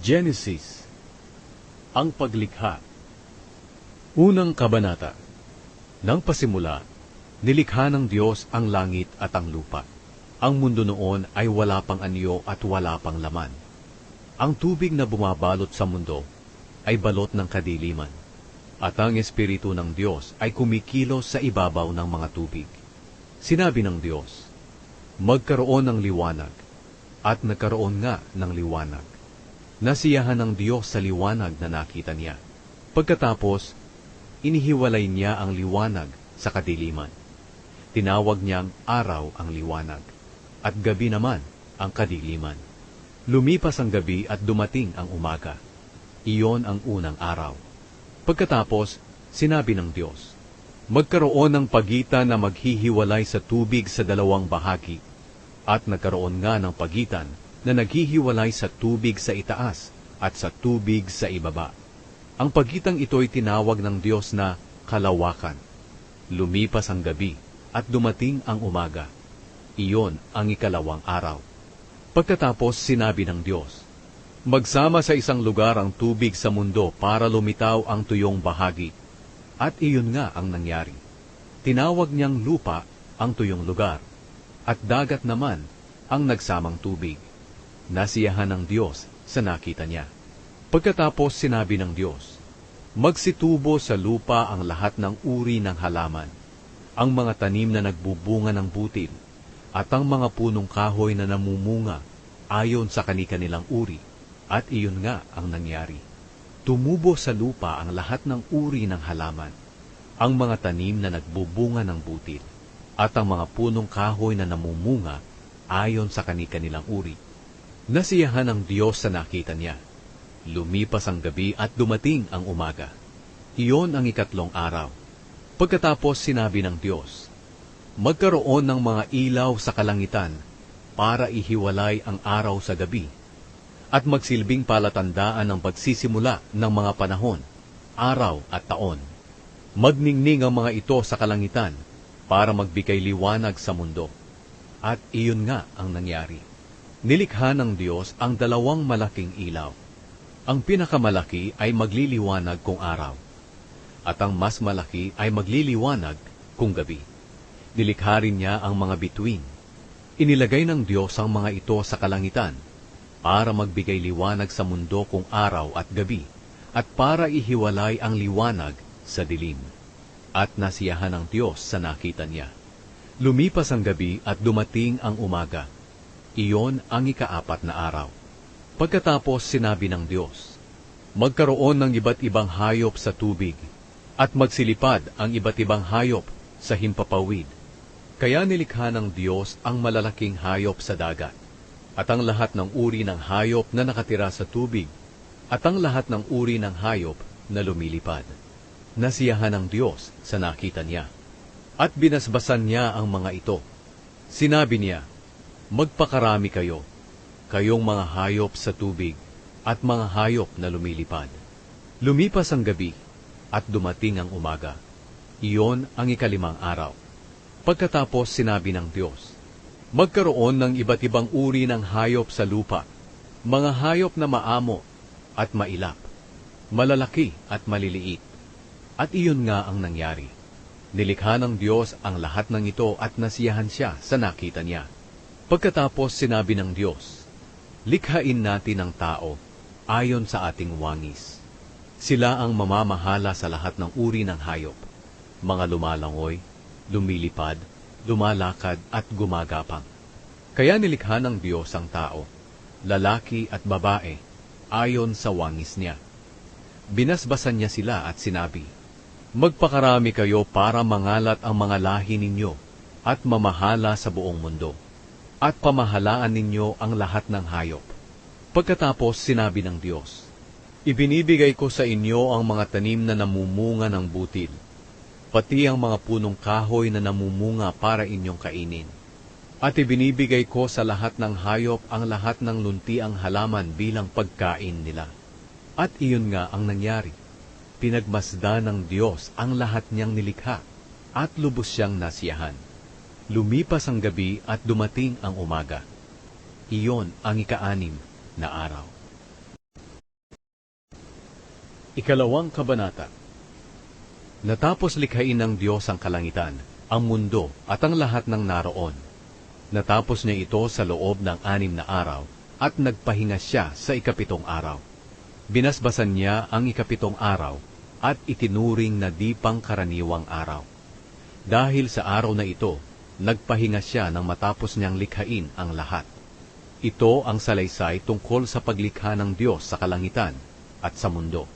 Genesis, ang paglikha. Unang kabanata. Nang pasimula, nilikha ng Diyos ang langit at ang lupa. Ang mundo noon ay wala pang anyo at wala pang laman. Ang tubig na bumabalot sa mundo ay balot ng kadiliman, at ang Espiritu ng Diyos ay kumikilos sa ibabaw ng mga tubig. Sinabi ng Diyos, magkaroon ng liwanag, at nagkaroon nga ng liwanag. Nasiyahan ng Diyos sa liwanag na nakita niya. Pagkatapos, inihiwalay niya ang liwanag sa kadiliman. Tinawag niyang araw ang liwanag, at gabi naman ang kadiliman. Lumipas ang gabi at dumating ang umaga. Iyon ang unang araw. Pagkatapos, sinabi ng Diyos, magkaroon ng pagitan na maghihiwalay sa tubig sa dalawang bahagi, at nagkaroon nga ng pagitan na naghihiwalay sa tubig sa itaas at sa tubig sa ibaba. Ang pagitang ito'y tinawag ng Diyos na kalawakan. Lumipas ang gabi at dumating ang umaga. Iyon ang ikalawang araw. Pagkatapos sinabi ng Diyos, magsama sa isang lugar ang tubig sa mundo para lumitaw ang tuyong bahagi. At iyon nga ang nangyari. Tinawag niyang lupa ang tuyong lugar, at dagat naman ang nagsamang tubig. Nasiyahan ng Diyos sa nakita niya. Pagkatapos sinabi ng Diyos, magsitubo sa lupa ang lahat ng uri ng halaman, ang mga tanim na nagbubunga ng butil, at ang mga punong kahoy na namumunga ayon sa kani-kanilang uri. At iyon nga ang nangyari. Tumubo sa lupa ang lahat ng uri ng halaman, ang mga tanim na nagbubunga ng butil, at ang mga punong kahoy na namumunga ayon sa kani-kanilang uri. Nasiyahan ng Diyos sa nakita niya. Lumipas ang gabi at dumating ang umaga. Iyon ang ikatlong araw. Pagkatapos sinabi ng Diyos, magkaroon ng mga ilaw sa kalangitan para ihiwalay ang araw sa gabi, at magsilbing palatandaan ng pagsisimula ng mga panahon, araw at taon. Magningning ang mga ito sa kalangitan para magbigay liwanag sa mundo. At iyon nga ang nangyari. Nilikha ng Diyos ang dalawang malaking ilaw. Ang pinakamalaki ay magliliwanag kung araw, at ang mas malaki ay magliliwanag kung gabi. Nilikha rin niya ang mga bituin. Inilagay ng Diyos ang mga ito sa kalangitan para magbigay liwanag sa mundo kung araw at gabi, at para ihiwalay ang liwanag sa dilim. At nasiyahan ng Diyos sa nakita niya. Lumipas ang gabi at dumating ang umaga. Iyon ang ikaapat na araw. Pagkatapos sinabi ng Diyos, magkaroon ng iba't ibang hayop sa tubig, at magsilipad ang iba't ibang hayop sa himpapawid. Kaya nilikha ng Diyos ang malalaking hayop sa dagat, at ang lahat ng uri ng hayop na nakatira sa tubig, at ang lahat ng uri ng hayop na lumilipad. Nasiyahan ng Diyos sa nakita niya, at binasbasan niya ang mga ito. Sinabi niya, magpakarami kayo, kayong mga hayop sa tubig, at mga hayop na lumilipad. Lumipas ang gabi, at dumating ang umaga. Iyon ang ikalimang araw. Pagkatapos sinabi ng Diyos, magkaroon ng iba't ibang uri ng hayop sa lupa, mga hayop na maamo at mailap, malalaki at maliliit. At iyon nga ang nangyari. Nilikha ng Diyos ang lahat ng ito at nasiyahan siya sa nakita niya. Pagkatapos sinabi ng Diyos, likhain natin ang tao ayon sa ating wangis. Sila ang mamamahala sa lahat ng uri ng hayop, mga lumalangoy, lumilipad, lumalakad at gumagapang. Kaya nilikha ng Diyos ang tao, lalaki at babae, ayon sa wangis niya. Binasbasan niya sila at sinabi, magpakarami kayo para mangalat ang mga lahi ninyo at mamahala sa buong mundo, at pamahalaan ninyo ang lahat ng hayop. Pagkatapos sinabi ng Diyos, ibinibigay ko sa inyo ang mga tanim na namumunga ng butil, pati ang mga punong kahoy na namumunga para inyong kainin. At ibinibigay ko sa lahat ng hayop ang lahat ng luntiang halaman bilang pagkain nila. At iyon nga ang nangyari. Pinagmasdan ng Diyos ang lahat niyang nilikha, at lubos siyang nasiyahan. Lumipas ang gabi at dumating ang umaga. Iyon ang ika-anim na araw. Ikalawang kabanata. Natapos likhain ng Diyos ang kalangitan, ang mundo at ang lahat ng naroon. Natapos niya ito sa loob ng 6 na araw at nagpahinga siya sa ikapitong araw. Binasbasan niya ang ikapitong araw at itinuring na di pangkaraniwang araw. Dahil sa araw na ito, nagpahinga siya nang matapos niyang likhain ang lahat. Ito ang salaysay tungkol sa paglikha ng Diyos sa kalangitan at sa mundo.